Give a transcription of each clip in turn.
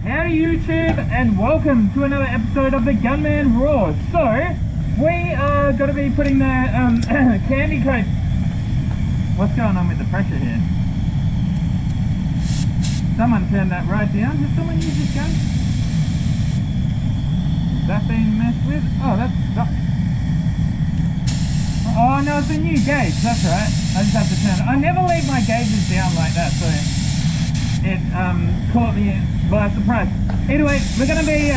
Howdy YouTube, and welcome to another episode of the Gunman Raw. So, we are going to be putting the candy coat. What's going on with the pressure here? Someone turned that right down. Did someone use this gun? Is that being messed with? Oh, oh no, it's a new gauge, that's right. I just have to turn it. I never leave my gauges down like that, so it caught me by surprise. Anyway, we're going to be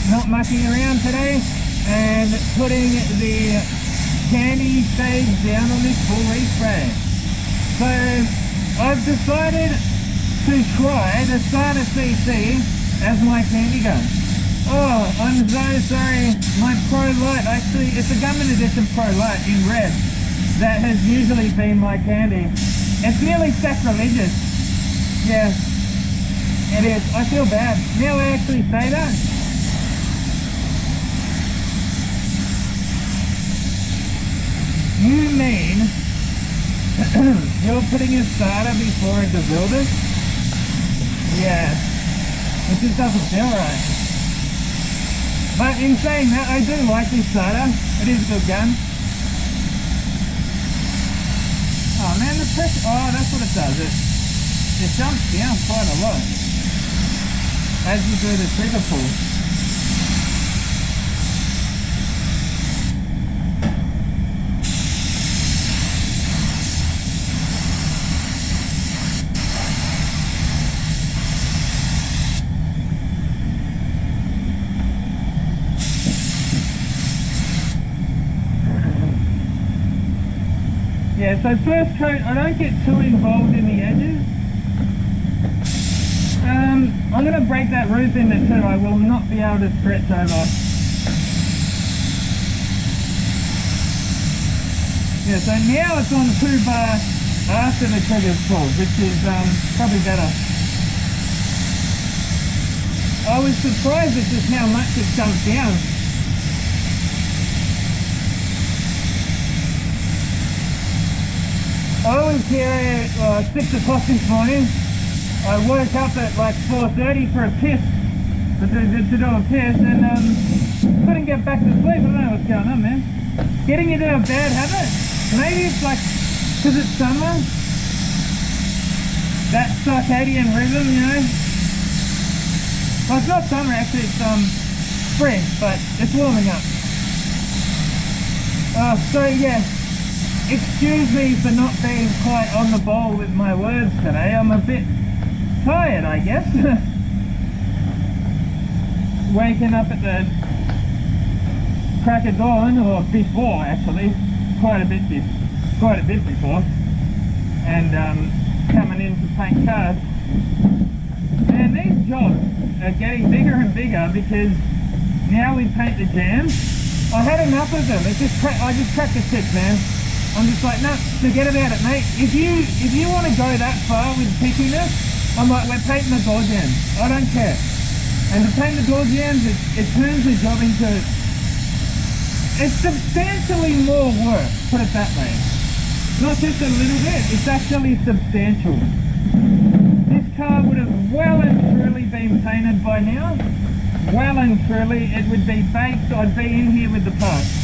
not mucking around today and putting the candy stage down on this full respray. So I've decided to try the SATAjet CC as my candy gun. Oh, I'm so sorry, my Pro Light, actually it's a Gunman Edition Pro Light in red that has usually been my candy. It's nearly sacrilegious. Yeah, it is. I feel bad. Now I actually say that. You mean you're putting a starter before a DeVilder? Yeah, it just doesn't feel right. But in saying that, I do like this starter. It is a good gun. Oh man, the pressure, oh that's what it does. It jumps down quite a lot as you do the trigger pull. Yeah, so first coat, I don't get too involved in the edges. I'm going to break that roof into two. I will not be able to stretch over. Yeah, so now it's on 2 bar after the trigger's pulled, which is probably better. I was surprised at just how much it jumps down. I was here at 6 o'clock this morning. I woke up at like 4:30 for a piss, to do a piss, and couldn't get back to sleep. I don't know what's going on, man. Getting into a bad habit. Maybe it's like, because it's summer, that circadian rhythm, you know. Well, it's not summer actually, it's spring, but it's warming up. So yeah. Excuse me for not being quite on the ball with my words today. I'm a bit tired, I guess. Waking up at the crack of dawn, or before actually, quite a bit before, and coming in to paint cars. And these jobs are getting bigger and bigger because now we paint the jams. I had enough of them. I just cracked the stick, man. I'm just like, no, forget about it, mate. If you want to go that far with pickiness, I'm like, we're painting the door jams. I don't care. And to paint the door jams, it turns the job into, it's substantially more work, put it that way. Not just a little bit, it's actually substantial. This car would have well and truly been painted by now. Well and truly, it would be baked. I'd be in here with the parts.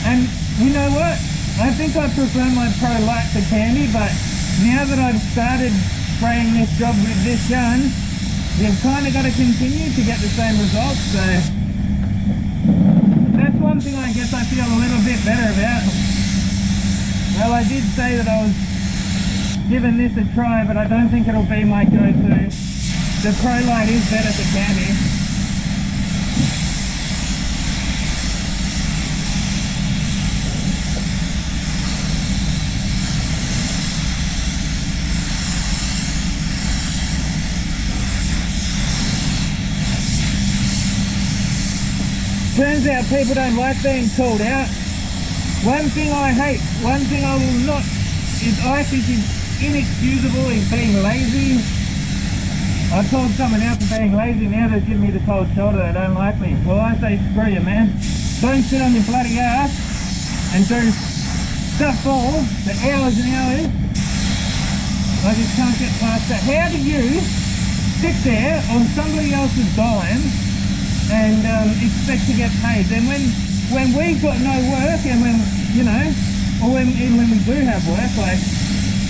And you know what? I think I prefer my Pro Light to candy, but now that I've started spraying this job with this gun, you've kind of got to continue to get the same results. So that's one thing I guess I feel a little bit better about. Well, I did say that I was giving this a try, but I don't think it'll be my go-to. The Pro Light is better for candy. Turns out people don't like being called out. One thing I hate, one thing I will not, is I think is inexcusable, is being lazy. I told someone else for being lazy, now they're giving me the cold shoulder, they don't like me. Well, I say screw you, man. Don't sit on your bloody ass and do stuff all for hours and hours. I just can't get past that. How do you sit there on somebody else's dime and expect to get paid? Then when we've got no work and when, you know, or even when we do have work, like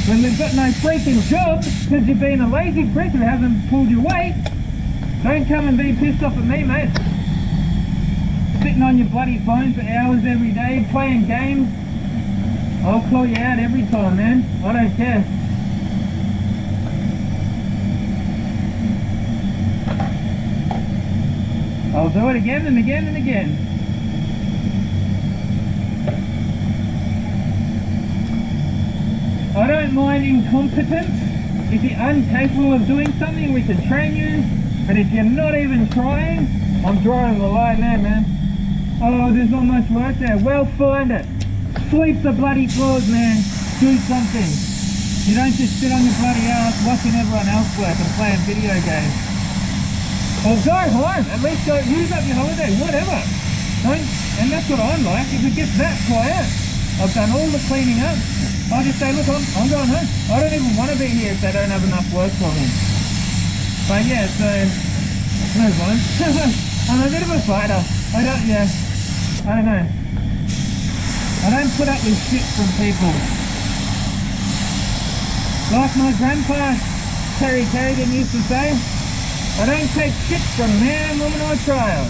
when we've got no freaking job because you've been a lazy prick who hasn't pulled your weight, don't come and be pissed off at me, mate. Sitting on your bloody phone for hours every day, playing games. I'll call you out every time, man. I don't care. I'll do it again and again and again. I don't mind incompetence. If you're incapable of doing something, we can train you. But if you're not even trying, I'm drawing the line there, man. Oh, there's not much work there. Well, find it. Sweep the bloody floors, man. Do something. You don't just sit on your bloody ass watching everyone else work and playing video games. Or go home. At least go use up your holiday. Whatever. Don't. And that's what I'm like. If it gets that quiet, I've done all the cleaning up. I just say, look, I'm going home. I don't even want to be here if they don't have enough work for me. But yeah, so move on. I'm a bit of a fighter. I don't know. I don't put up with shit from people. Like my grandpa, Terry Kerrigan, used to say, I don't take shit from man, woman or child.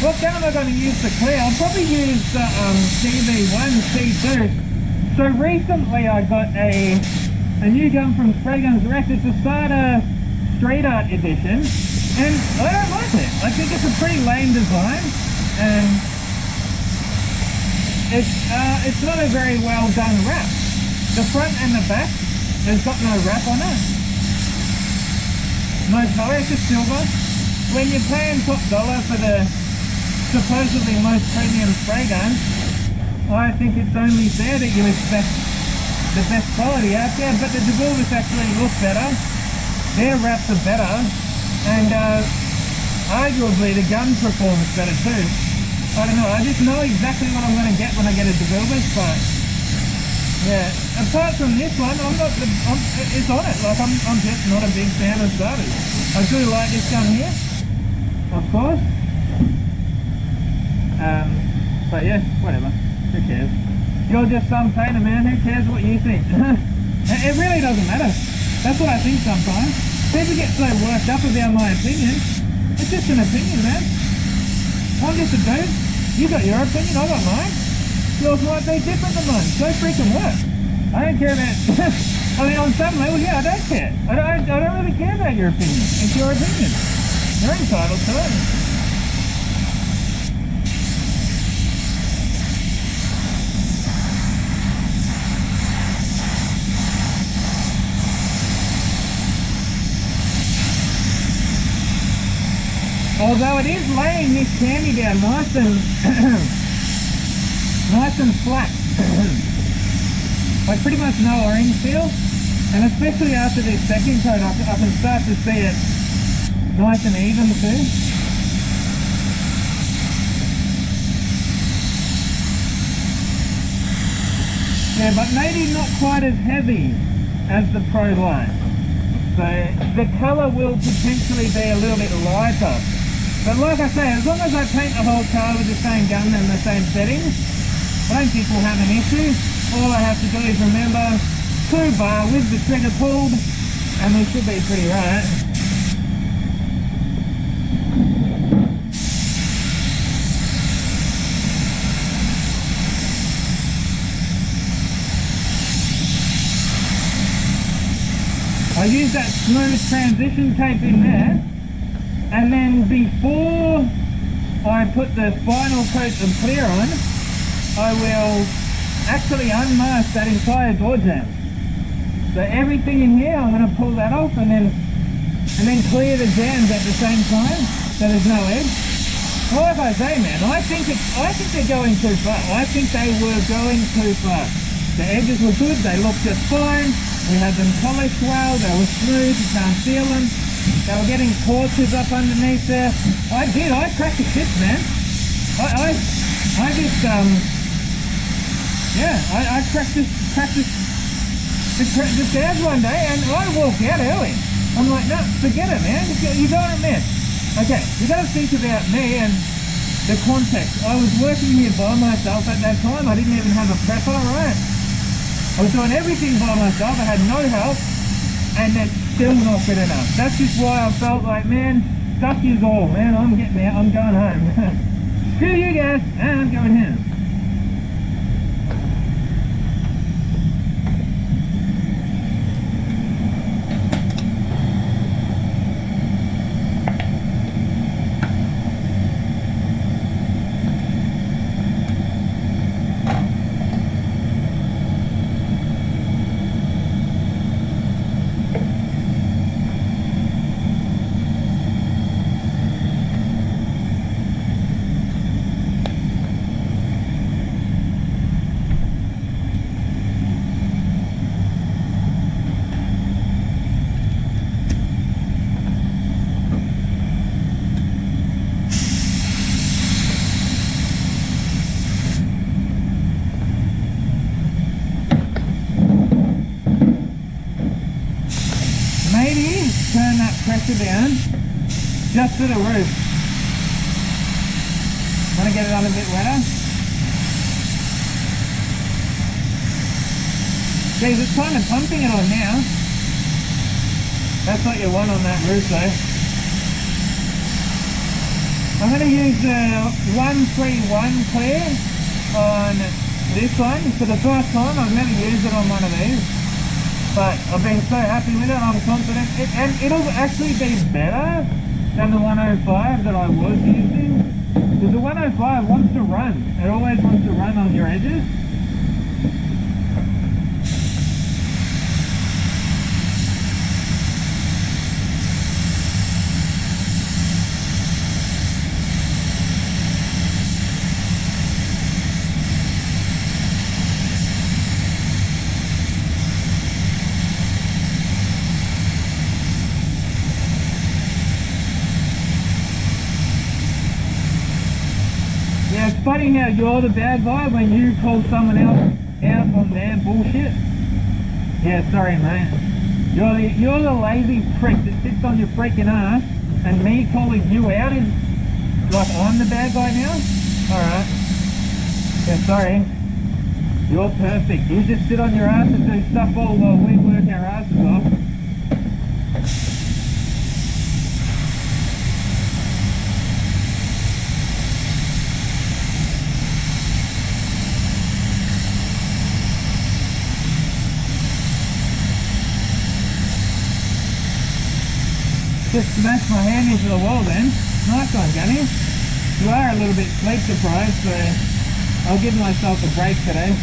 What gun am I going to use to clear? I'll probably use the CV1 C2. So recently I got a new gun from Spray Guns Direct. It's a SATA Street Art Edition, and I don't like it. I think it's a pretty lame design, and it's not a very well done wrap. The front and the back has got no wrap on it. No colour, it's just silver. When you're paying top dollar for the supposedly most premium spray gun, I think it's only fair that you expect the best quality out there, but the DeVilbiss actually look better, their wraps are better, and arguably the gun performs better too. I don't know, I just know exactly what I'm going to get when I get a DeVilbiss, but yeah, apart from this one, it's on it, like I'm just not a big fan of starters. I do like this gun here, of course. But yeah, whatever. Who cares? You're just some painter, man. Who cares what you think? It really doesn't matter. That's what I think sometimes. People get so worked up about my opinion. It's just an opinion, man. I'm just a dude. You got your opinion, I got mine. Yours might be different than mine. Go freaking work. I don't care about... I mean, on some level, yeah, I don't care. I don't really care about your opinion. It's your opinion. You're entitled to it. Although it is laying this candy down nice and nice and flat. Like pretty much no orange feel, and especially after this second coat I can start to see it nice and even too. Yeah, but maybe not quite as heavy as the Pro Light. So the colour will potentially be a little bit lighter. But like I say, as long as I paint the whole car with the same gun and the same settings, I don't think we'll have an issue. All I have to do is remember 2 bar with the trigger pulled, and we should be pretty right. I use that smooth transition tape in there. And then before I put the final coat of clear on, I will actually unmask that entire door jamb. So everything in here, I'm going to pull that off and then clear the jams at the same time, so there's no edge. Well, like I say, man, I think they're going too far. I think they were going too far. The edges were good, they look just fine. We had them polished well, they were smooth, you can't feel them. They were getting torches up underneath there. I cracked the shit, man. I just, I cracked this down one day, and I walked out early. I'm like, no, forget it, man. You got it, man. Okay, you got to think about me and the context. I was working here by myself at that time. I didn't even have a prepper, right? I was doing everything by myself. I had no help, and that's still not good enough. That's just why I felt like, man, stuff is all, man. I'm getting out. I'm going home. Screw you guys, and I'm going home. Turn that pressure down just to the roof. Want to get it on a bit wetter? Geez, it's kind of pumping it on now. That's what you want on that roof though. I'm going to use the 131 clear on this one. For the first time I've never used it on one of these. But I've been so happy with it, I'm confident. And it'll actually be better than the 105 that I was using. Because the 105 wants to run. It always wants to run on your edges. Yeah, it's funny how you're the bad guy when you call someone else out on their bullshit. Yeah, sorry mate. You're the lazy prick that sits on your freaking ass, and me calling you out is like I'm the bad guy now? Alright. Yeah, sorry. You're perfect. You just sit on your ass and do stuff all while we work our asses off. Just smashed my hand into the wall then. Nice one, Gunny. You are a little bit sleep deprived, so I'll give myself a break today.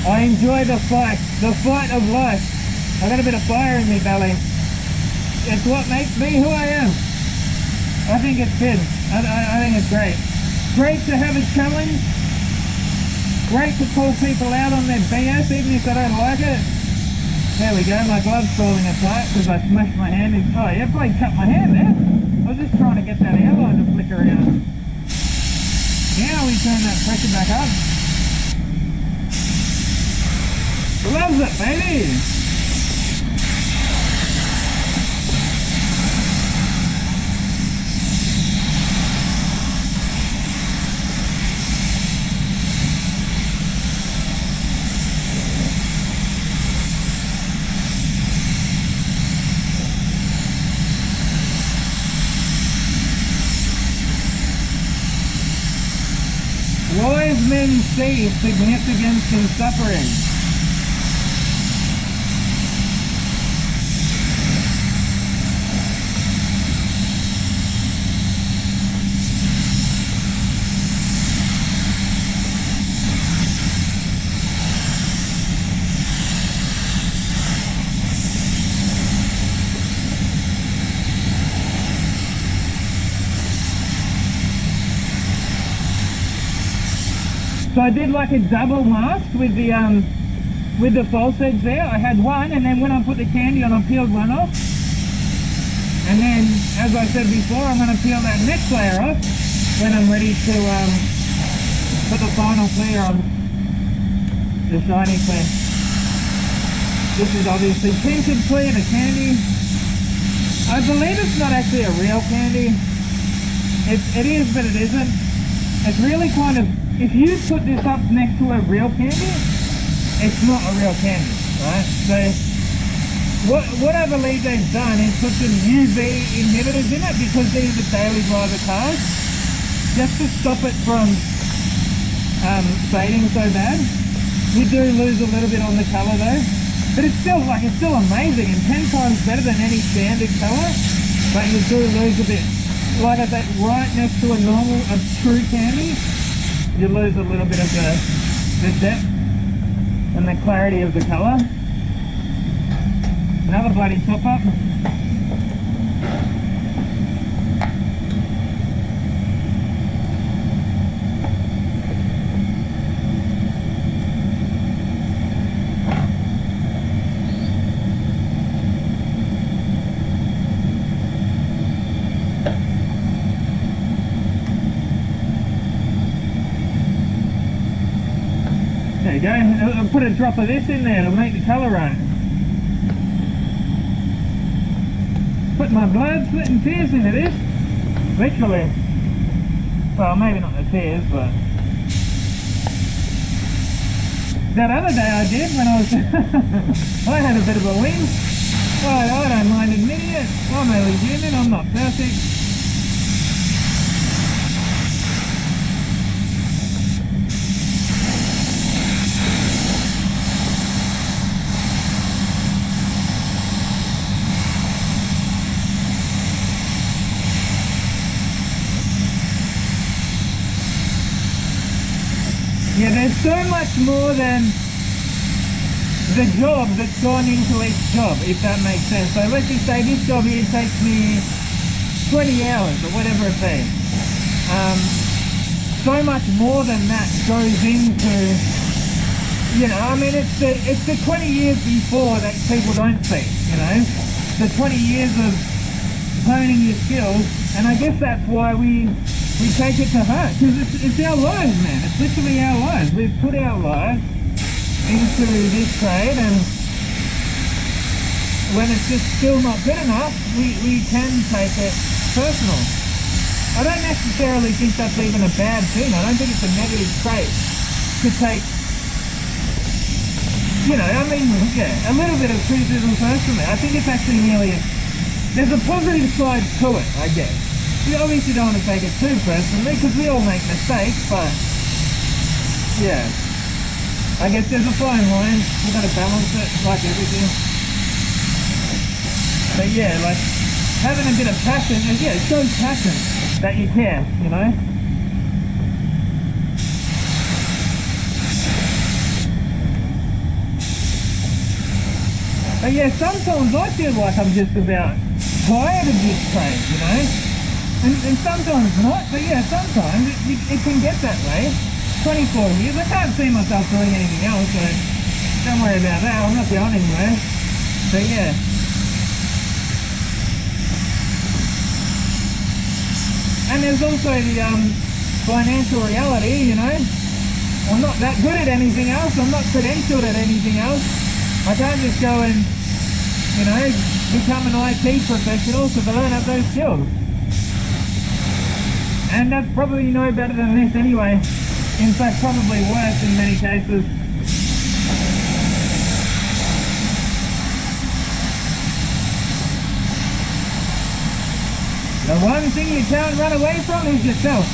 I enjoy the fight of life. I got a bit of fire in me belly. It's what makes me who I am. I think it's good. I think it's great. Great to have a challenge. Great to call people out on their BS even if they don't like it. There we go, my glove's falling apart because I smashed my hand in. Oh yeah, probably cut my hand there. I was just trying to get that airline to flick around. Now we turn that pressure back up. Loves it, baby! Wise men see significance in suffering. So I did like a double mask with the false edge there. I had one, and then when I put the candy on, I peeled one off. And then, as I said before, I'm going to peel that next layer off when I'm ready to put the final clear on, the shiny clear. This is obviously tinted clear, the candy. I believe it's not actually a real candy. It is, but it isn't. It's really kind of, if you put this up next to a real candy, it's not a real candy, right? So what I believe they've done is put some UV inhibitors in it, because these are daily driver cars, just to stop it from fading so bad. You do lose a little bit on the colour though, but it's still amazing and 10 times better than any standard colour. But you do lose a bit. Like I said, right next to a true candy, you lose a little bit of the depth and the clarity of the colour. Another bloody top up. There you go. I'll put a drop of this in there to make the colour right. Put my blood, sweat and tears into this. Literally. Well, maybe not the tears, but... That other day I did when I was... I had a bit of a win. Well, I don't mind admitting it. I'm only human, I'm not perfect. Yeah, there's so much more than the job that's gone into each job, if that makes sense. So let's just say this job here takes me 20 hours or whatever it be. So much more than that goes into, you know, I mean, it's the 20 years before that people don't see, you know, the 20 years of honing your skills, and I guess that's why we take it to heart, because it's our lives, man. It's literally our lives. We've put our lives into this trade, and when it's just still not good enough, we can take it personal. I don't necessarily think that's even a bad thing. I don't think it's a negative trait to take, you know, I mean, yeah, a little bit of criticism personally. I think it's actually there's a positive side to it, I guess. You obviously don't want to take it too personally, because we all make mistakes, but yeah, I guess there's a fine line. We've got to balance it like everything. But yeah, like having a bit of passion, yeah, it shows passion that you care, you know. But yeah, sometimes I feel like I'm just about tired of this trade, you know. And sometimes not, but yeah, sometimes it can get that way. 24 years, I can't see myself doing anything else, so don't worry about that, I'm not going anywhere. But yeah. And there's also the financial reality, you know. I'm not that good at anything else, I'm not credentialed at anything else. I can't just go and, you know, become an IT professional because I don't have those skills. And that's probably no better than this anyway. In fact, probably worse in many cases. The one thing you can't run away from is yourself.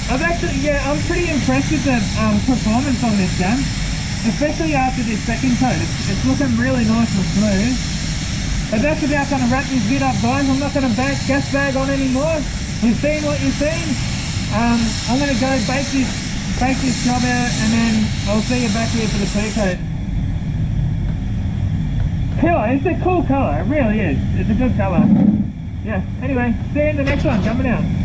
I'm pretty impressed with the performance on this gun. Especially after this second coat. It's looking really nice and smooth. But that's about going to wrap this vid up, guys. I'm not going to gas bag on anymore. You've seen what you've seen. I'm going to go bake this job out, and then I'll see you back here for the two-coat. Killer, it's a cool colour. It really is. It's a good colour. Yeah. Anyway, see you in the next one. Coming out.